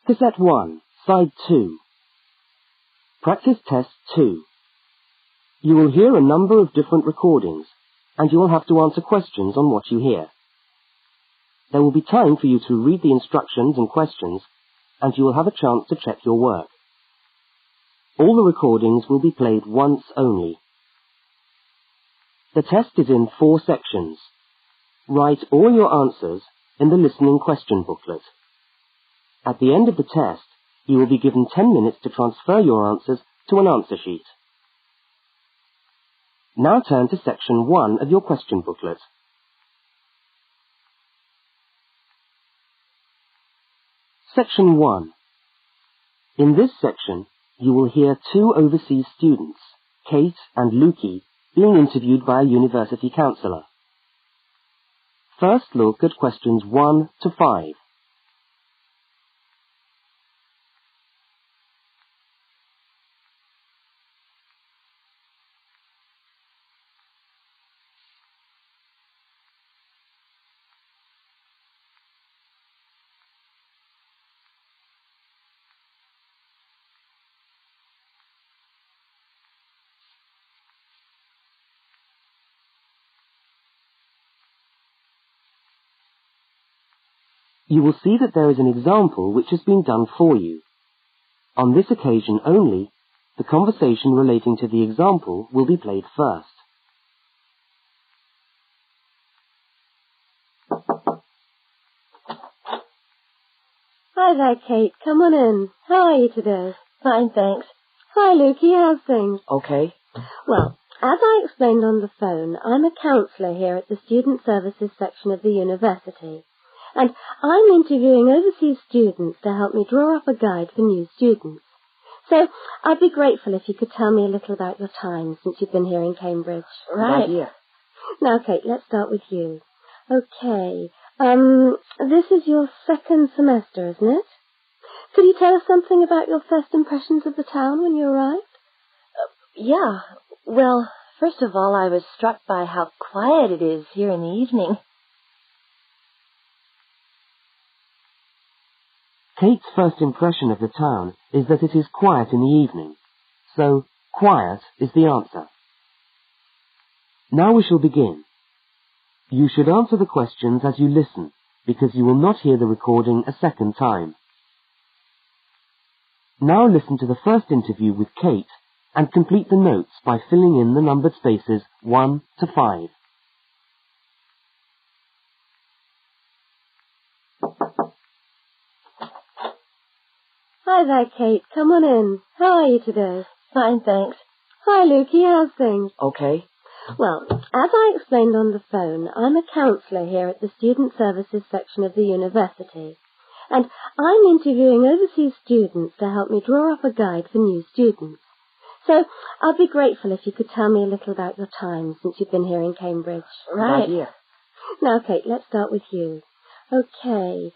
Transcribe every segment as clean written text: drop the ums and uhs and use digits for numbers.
Cassette 1, Side 2. Practice Test 2. You will hear a number of different recordings, and you will have to answer questions on what you hear. There will be time for you to read the instructions and questions, and you will have a chance to check your work. All the recordings will be played once only. The test is in 4 sections. Write all your answers in the listening question booklet. At the end of the test, you will be given 10 minutes to transfer your answers to an answer sheet. Now turn to section 1 of your question booklet. Section 1. In this section, you will hear 2 overseas students, Kate and Luki, being interviewed by a university counsellor. First look at questions 1 to 5. You will see that there is an example which has been done for you. On this occasion only, the conversation relating to the example will be played first. Hi there, Kate. Come on in. How are you today? Fine, thanks. Hi, Luki. How's things? Okay. Well, as I explained on the phone, I'm a counsellor here at the Student Services section of the university. And I'm interviewing overseas students to help me draw up a guide for new students. So I'd be grateful if you could tell me a little about your time since you've been here in Cambridge. Right. Good idea. Now, Kate, let's start with you. Okay. This is your 2nd semester, isn't it? Could you tell us something about your first impressions of the town when you arrived? Yeah. Well, first of all, I was struck by how quiet it is here in the evening. Kate's first impression of the town is that it is quiet in the evening, so quiet is the answer. Now we shall begin. You should answer the questions as you listen, because you will not hear the recording a second time. Now listen to the first interview with Kate and complete the notes by filling in the numbered spaces 1 to 5. Hi there, Kate. Come on in. How are you today? Fine, thanks. Hi, Luki. How's things? Okay. Well, as I explained on the phone, I'm a counsellor here at the Student Services section of the university. And I'm interviewing overseas students to help me draw up a guide for new students. So I'd be grateful if you could tell me a little about your time since you've been here in Cambridge. Right. Good idea. Now, Kate, let's start with you. Okay.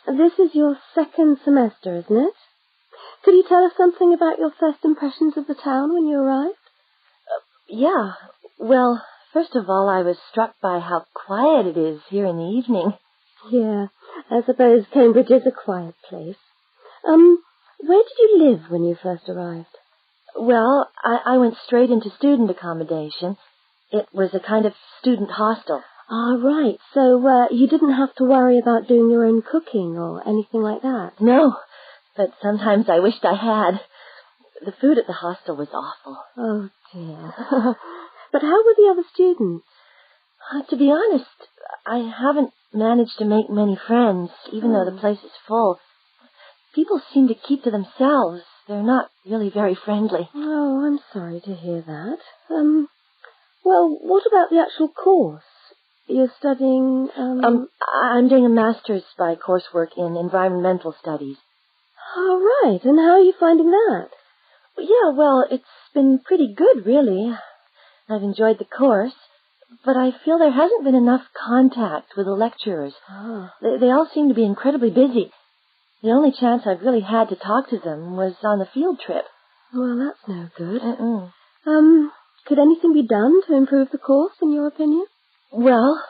This is your 2nd semester, isn't it? Could you tell us something about your first impressions of the town when you arrived? Yeah. Well, first of all, I was struck by how quiet it is here in the evening. Yeah, I suppose Cambridge is a quiet place. Where did you live when you first arrived? Well, I went straight into student accommodation. It was a kind of student hostel. Ah, right. So, you didn't have to worry about doing your own cooking or anything like that? No, but sometimes I wished I had. The food at the hostel was awful. Oh, dear. But how were the other students? To be honest, I haven't managed to make many friends, even though the place is full. People seem to keep to themselves. They're not really very friendly. Oh, I'm sorry to hear that. Well, what about the actual course? You're studying, I'm doing a master's by coursework in environmental studies. Oh, right. And how are you finding that? Yeah, well, it's been pretty good, really. I've enjoyed the course, but I feel there hasn't been enough contact with the lecturers. Oh. They all seem to be incredibly busy. The only chance I've really had to talk to them was on the field trip. Well, that's no good. Mm-mm. Could anything be done to improve the course, in your opinion? Well,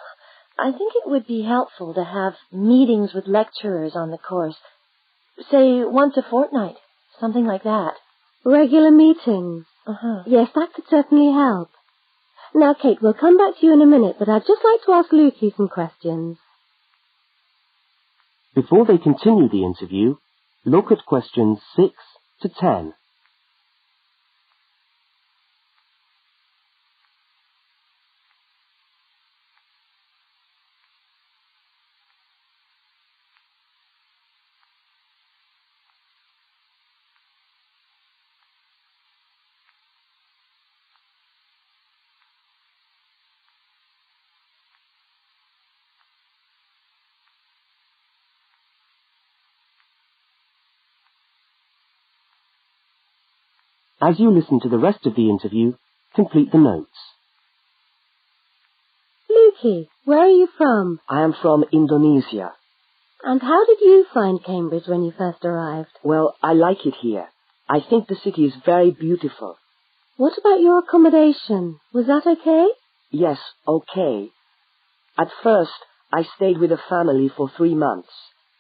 I think it would be helpful to have meetings with lecturers on the course. Say once a fortnight, something like that. Regular meetings. Yes, that could certainly help. Now, Kate, we'll come back to you in a minute, but I'd just like to ask Luki some questions. Before they continue the interview, look at questions 6 to 10. As you listen to the rest of the interview, complete the notes. Luki, where are you from? I am from Indonesia. And how did you find Cambridge when you first arrived? Well, I like it here. I think the city is very beautiful. What about your accommodation? Was that okay? Yes, okay. At first, I stayed with a family for 3 months.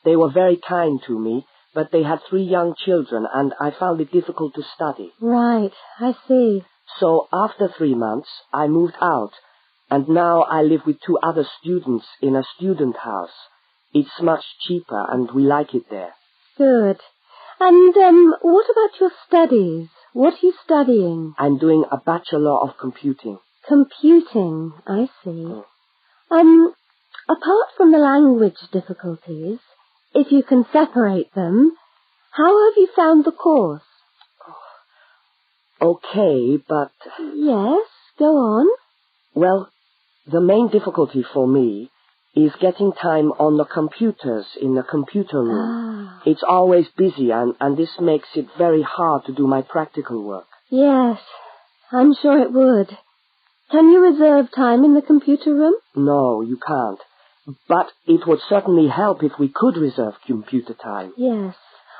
They were very kind to me, but they had 3 young children, and I found it difficult to study. Right, I see. So after 3 months, I moved out, and now I live with 2 other students in a student house. It's much cheaper, and we like it there. Good. And what about your studies? What are you studying? I'm doing a Bachelor of Computing. Computing, I see. Apart from the language difficulties, if you can separate them, how have you found the course? Okay, but... Yes, go on. Well, the main difficulty for me is getting time on the computers in the computer room. It's always busy, and this makes it very hard to do my practical work. Yes, I'm sure it would. Can you reserve time in the computer room? No, you can't. But it would certainly help if we could reserve computer time. Yes,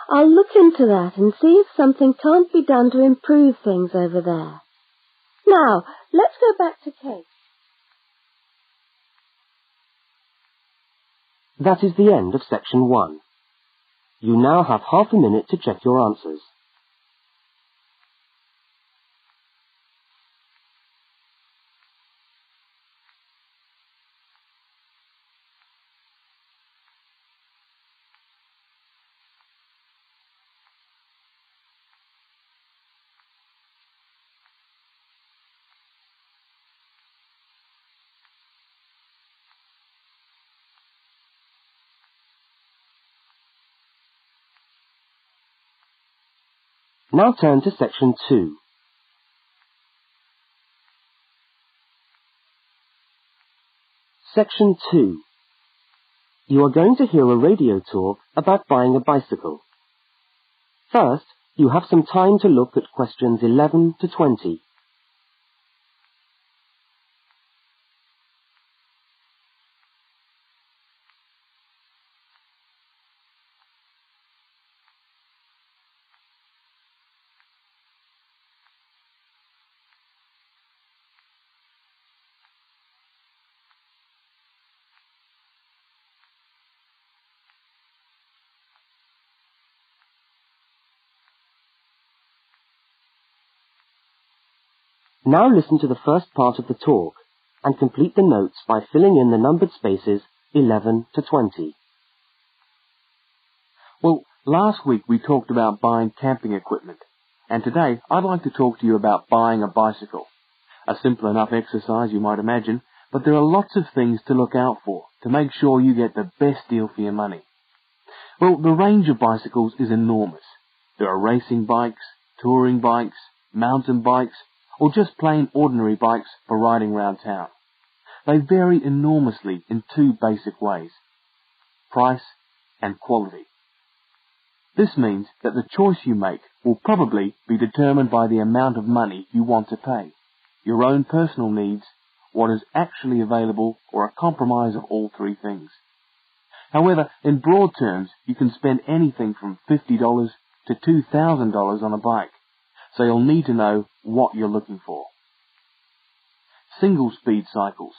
I'll look into that and see if something can't be done to improve things over there. Now, let's go back to Kate. That is the end of section 1. You now have half a minute to check your answers. Now turn to section 2. Section 2. You are going to hear a radio talk about buying a bicycle. First, you have some time to look at questions 11 to 20. Now listen to the first part of the talk and complete the notes by filling in the numbered spaces 11 to 20. Well, last week we talked about buying camping equipment, and today I'd like to talk to you about buying a bicycle. A simple enough exercise, you might imagine, but there are lots of things to look out for to make sure you get the best deal for your money. Well, the range of bicycles is enormous. There are racing bikes, touring bikes, mountain bikes, or just plain ordinary bikes for riding around town. They vary enormously in 2 basic ways: price and quality. This means that the choice you make will probably be determined by the amount of money you want to pay, your own personal needs, what is actually available, or a compromise of all 3 things. However, in broad terms, you can spend anything from $50 to $2,000 on a bike, so you'll need to know what you're looking for. Single-speed cycles,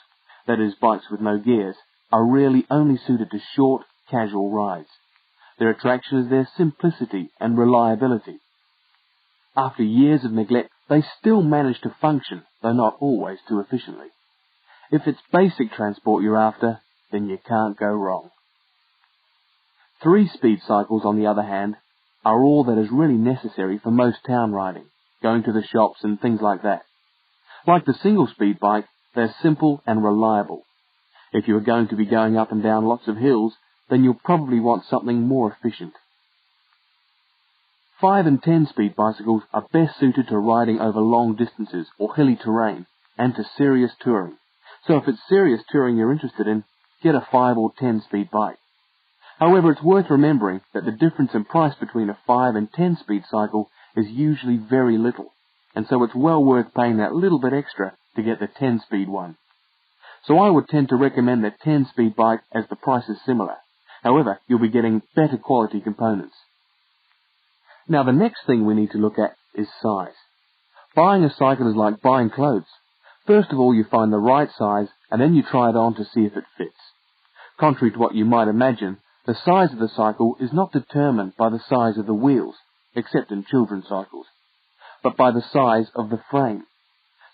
that is bikes with no gears, are really only suited to short, casual rides. Their attraction is their simplicity and reliability. After years of neglect, they still manage to function, though not always too efficiently. If it's basic transport you're after, then you can't go wrong. 3-speed cycles, on the other hand, are all that is really necessary for most town riding, going to the shops and things like that. Like the single-speed bike, they're simple and reliable. If you are going to be going up and down lots of hills, then you'll probably want something more efficient. 5- and 10-speed bicycles are best suited to riding over long distances or hilly terrain and to serious touring. So if it's serious touring you're interested in, get a 5- or 10-speed bike. However, it's worth remembering that the difference in price between a 5- and 10-speed cycle is usually very little, and so it's well worth paying that little bit extra to get the 10-speed one. So I would tend to recommend the 10-speed bike as the price is similar. However, you'll be getting better quality components. Now the next thing we need to look at is size. Buying a cycle is like buying clothes. First of all, you find the right size, and then you try it on to see if it fits. Contrary to what you might imagine, the size of the cycle is not determined by the size of the wheels, except in children's cycles, but by the size of the frame.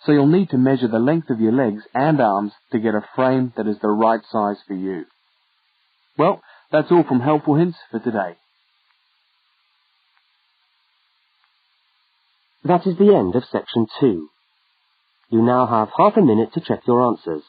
So you'll need to measure the length of your legs and arms to get a frame that is the right size for you. Well, that's all from Helpful Hints for today. That is the end of section 2. You now have half a minute to check your answers.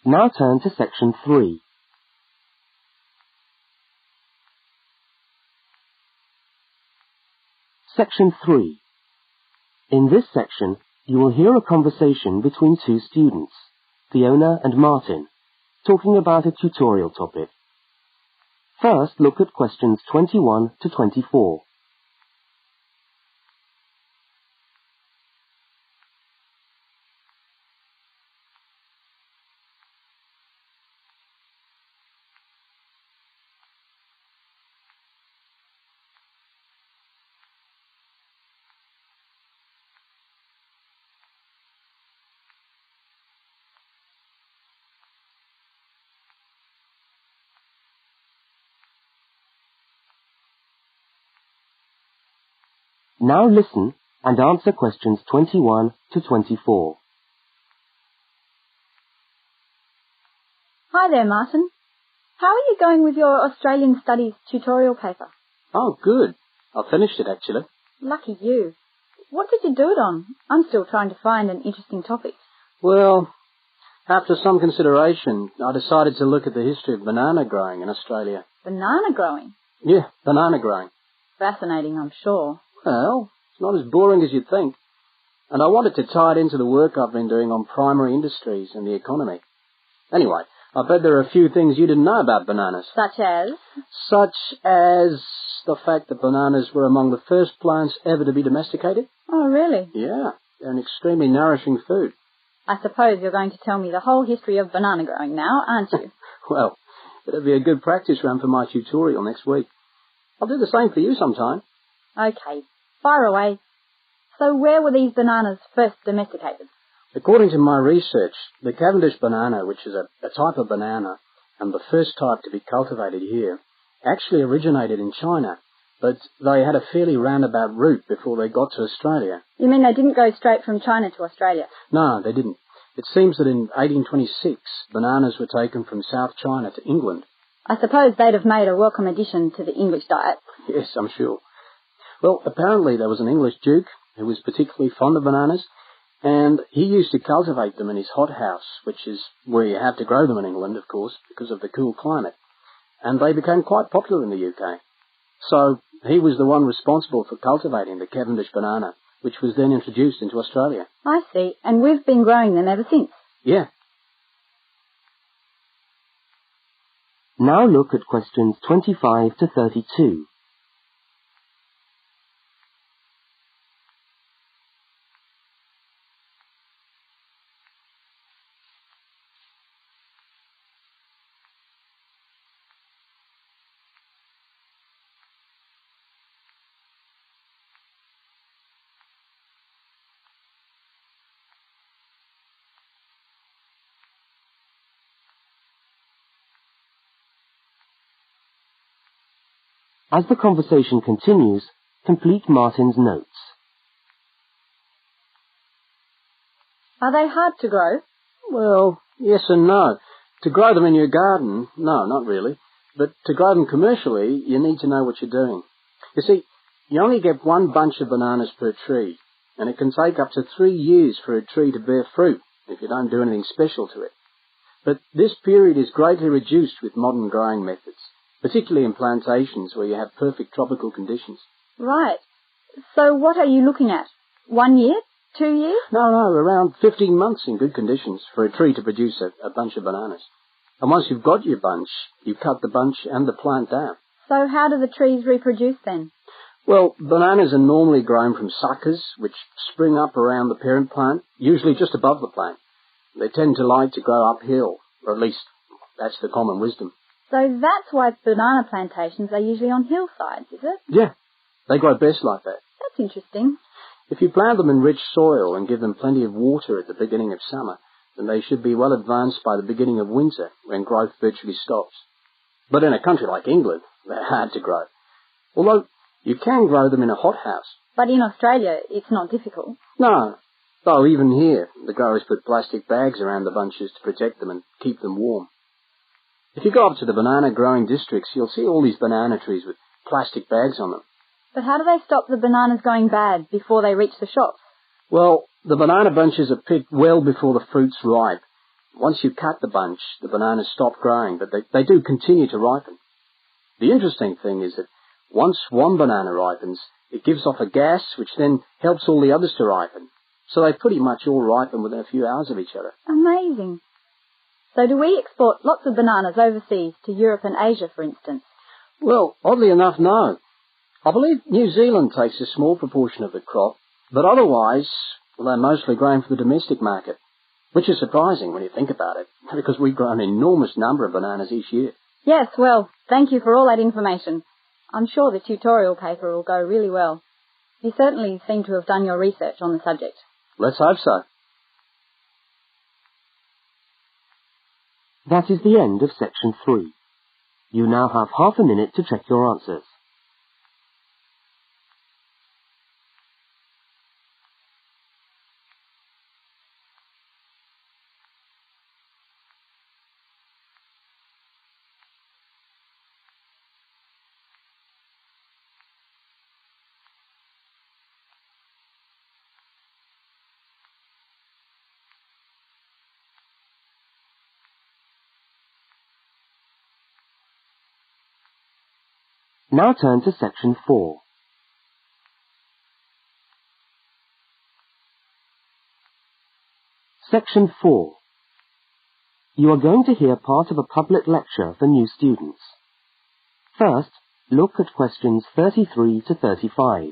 Now turn to section 3. Section 3. In this section, you will hear a conversation between two students, Fiona and Martin, talking about a tutorial topic. First, look at questions 21 to 24. Now listen and answer questions 21 to 24. Hi there, Martin. How are you going with your Australian Studies tutorial paper? Oh, good. I finished it, actually. Lucky you. What did you do it on? I'm still trying to find an interesting topic. Well, after some consideration, I decided to look at the history of banana growing in Australia. Banana growing? Yeah, banana growing. Fascinating, I'm sure. Well, it's not as boring as you'd think. And I wanted to tie it into the work I've been doing on primary industries and the economy. Anyway, I bet there are a few things you didn't know about bananas. Such as? Such as the fact that bananas were among the first plants ever to be domesticated. Oh, really? Yeah, they're an extremely nourishing food. I suppose you're going to tell me the whole history of banana growing now, aren't you? Well, it'll be a good practice run for my tutorial next week. I'll do the same for you sometime. Okay, fire away. So where were these bananas first domesticated? According to my research, the Cavendish banana, which is a type of banana, and the first type to be cultivated here, actually originated in China, but they had a fairly roundabout route before they got to Australia. You mean they didn't go straight from China to Australia? No, they didn't. It seems that in 1826, bananas were taken from South China to England. I suppose they'd have made a welcome addition to the English diet. Yes, I'm sure. Well, apparently there was an English duke who was particularly fond of bananas, and he used to cultivate them in his hothouse, which is where you have to grow them in England, of course, because of the cool climate. And they became quite popular in the UK. So he was the one responsible for cultivating the Cavendish banana, which was then introduced into Australia. I see, and we've been growing them ever since. Yeah. Now look at questions 25 to 32. As the conversation continues, complete Martin's notes. Are they hard to grow? Well, yes and no. To grow them in your garden, no, not really. But to grow them commercially, you need to know what you're doing. You see, you only get one bunch of bananas per tree, and it can take up to 3 years for a tree to bear fruit if you don't do anything special to it. But this period is greatly reduced with modern growing methods, particularly in plantations where you have perfect tropical conditions. Right. So what are you looking at? 1 year? 2 years? No, around 15 months in good conditions for a tree to produce a bunch of bananas. And once you've got your bunch, you cut the bunch and the plant down. So how do the trees reproduce then? Well, bananas are normally grown from suckers, which spring up around the parent plant, usually just above the plant. They tend to like to grow uphill, or at least that's the common wisdom. So that's why banana plantations are usually on hillsides, is it? Yeah, they grow best like that. That's interesting. If you plant them in rich soil and give them plenty of water at the beginning of summer, then they should be well advanced by the beginning of winter, when growth virtually stops. But in a country like England, they're hard to grow. Although you can grow them in a hothouse. But in Australia, it's not difficult. No, though even here, the growers put plastic bags around the bunches to protect them and keep them warm. If you go up to the banana growing districts, you'll see all these banana trees with plastic bags on them. But how do they stop the bananas going bad before they reach the shops? Well, the banana bunches are picked well before the fruit's ripe. Once you cut the bunch, the bananas stop growing, but they do continue to ripen. The interesting thing is that once one banana ripens, it gives off a gas which then helps all the others to ripen. So they pretty much all ripen within a few hours of each other. Amazing. So do we export lots of bananas overseas to Europe and Asia, for instance? Well, oddly enough, no. I believe New Zealand takes a small proportion of the crop, but otherwise, well, they're mostly grown for the domestic market, which is surprising when you think about it, because we grow an enormous number of bananas each year. Yes, well, thank you for all that information. I'm sure the tutorial paper will go really well. You certainly seem to have done your research on the subject. Let's hope so. That is the end of section 3. You now have half a minute to check your answers. Now turn to section 4. Section 4. You are going to hear part of a public lecture for new students. First, look at questions 33 to 35.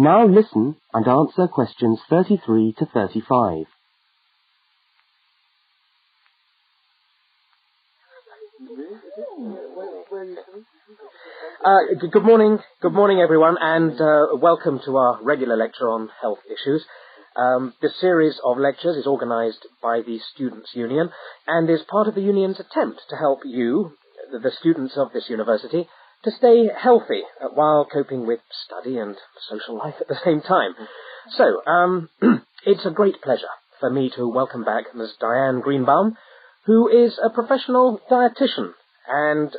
Now listen and answer questions 33 to 35. Good morning everyone, and welcome to our regular lecture on health issues. This series of lectures is organised by the Students' Union and is part of the Union's attempt to help you, the students of this university, to stay healthy while coping with study and social life at the same time. So, it's a great pleasure for me to welcome back Ms. Diane Greenbaum, who is a professional dietitian and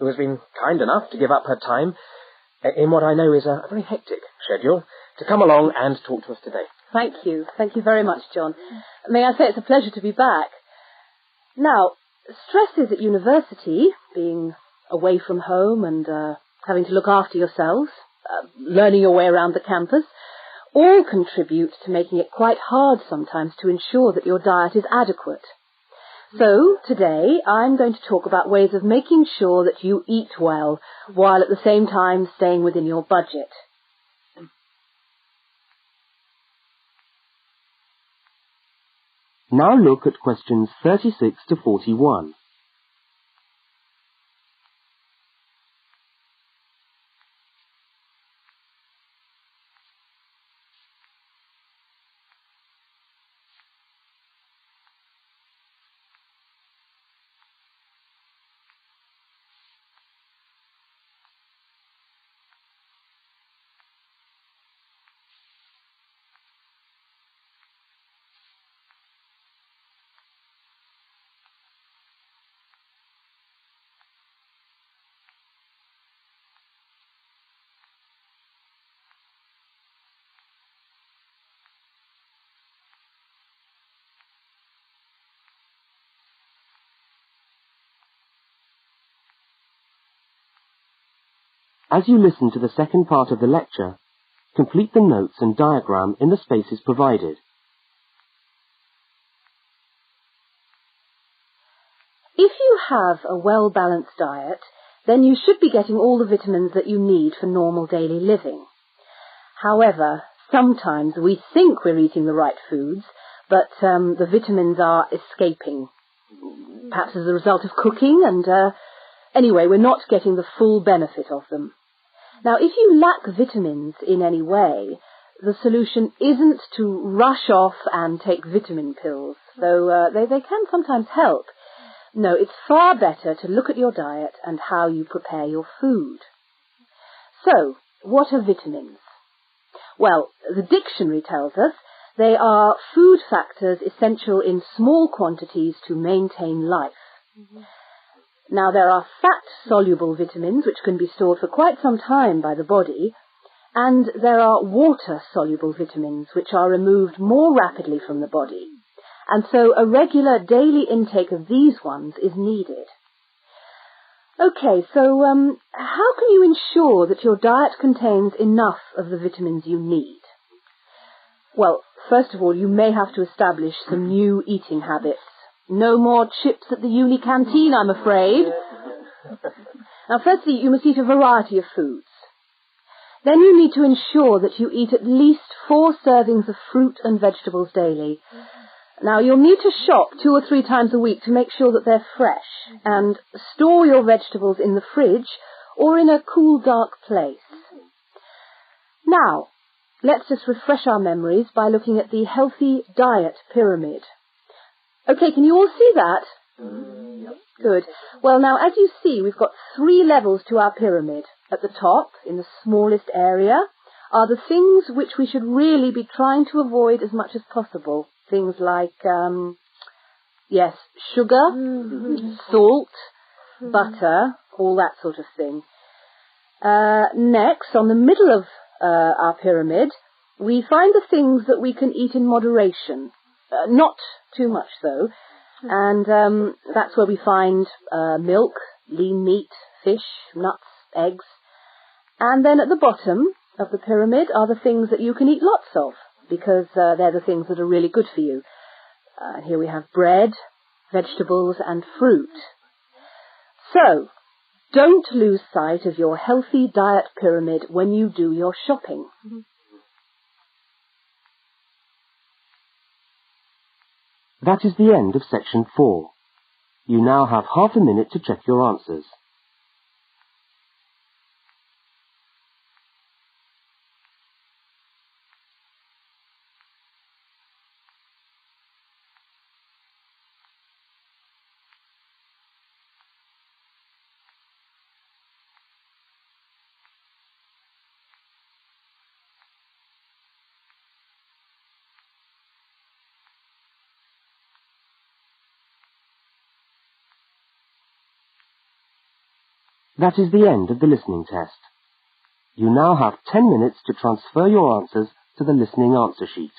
who has been kind enough to give up her time in what I know is a very hectic schedule to come along and talk to us today. Thank you. Thank you very much, John. May I say it's a pleasure to be back. Now, stresses at university, being away from home and having to look after yourselves, learning your way around the campus, all contribute to making it quite hard sometimes to ensure that your diet is adequate. So, today, I'm going to talk about ways of making sure that you eat well, while at the same time staying within your budget. Now look at questions 36 to 41. As you listen to the second part of the lecture, complete the notes and diagram in the spaces provided. If you have a well-balanced diet, then you should be getting all the vitamins that you need for normal daily living. However, sometimes we think we're eating the right foods, but the vitamins are escaping, perhaps as a result of cooking, and anyway, we're not getting the full benefit of them. Now, if you lack vitamins in any way, the solution isn't to rush off and take vitamin pills, though they can sometimes help. No, it's far better to look at your diet and how you prepare your food. So, what are vitamins? Well, the dictionary tells us they are food factors essential in small quantities to maintain life. Now, there are fat-soluble vitamins which can be stored for quite some time by the body, and there are water-soluble vitamins which are removed more rapidly from the body, and so a regular daily intake of these ones is needed. Okay, so how can you ensure that your diet contains enough of the vitamins you need? Well, first of all, you may have to establish some new eating habits. No more chips at the uni canteen, I'm afraid. Now, firstly, you must eat a variety of foods. Then you need to ensure that you eat at least 4 servings of fruit and vegetables daily. Now, you'll need to shop 2 or 3 times a week to make sure that they're fresh, and store your vegetables in the fridge or in a cool, dark place. Now, let's just refresh our memories by looking at the healthy diet pyramid. Okay, can you all see that? Good. Well, now, as you see, we've got 3 levels to our pyramid. At the top, in the smallest area, are the things which we should really be trying to avoid as much as possible. Things like, sugar, salt, butter, all that sort of thing. Next, on the middle of our pyramid, we find the things that we can eat in moderation. Not too much, though. And that's where we find milk, lean meat, fish, nuts, eggs. And then at the bottom of the pyramid are the things that you can eat lots of, because they're the things that are really good for you. Here we have bread, vegetables, and fruit. So, don't lose sight of your healthy diet pyramid when you do your shopping. That is the end of section 4. You now have half a minute to check your answers. That is the end of the listening test. You now have 10 minutes to transfer your answers to the listening answer sheet.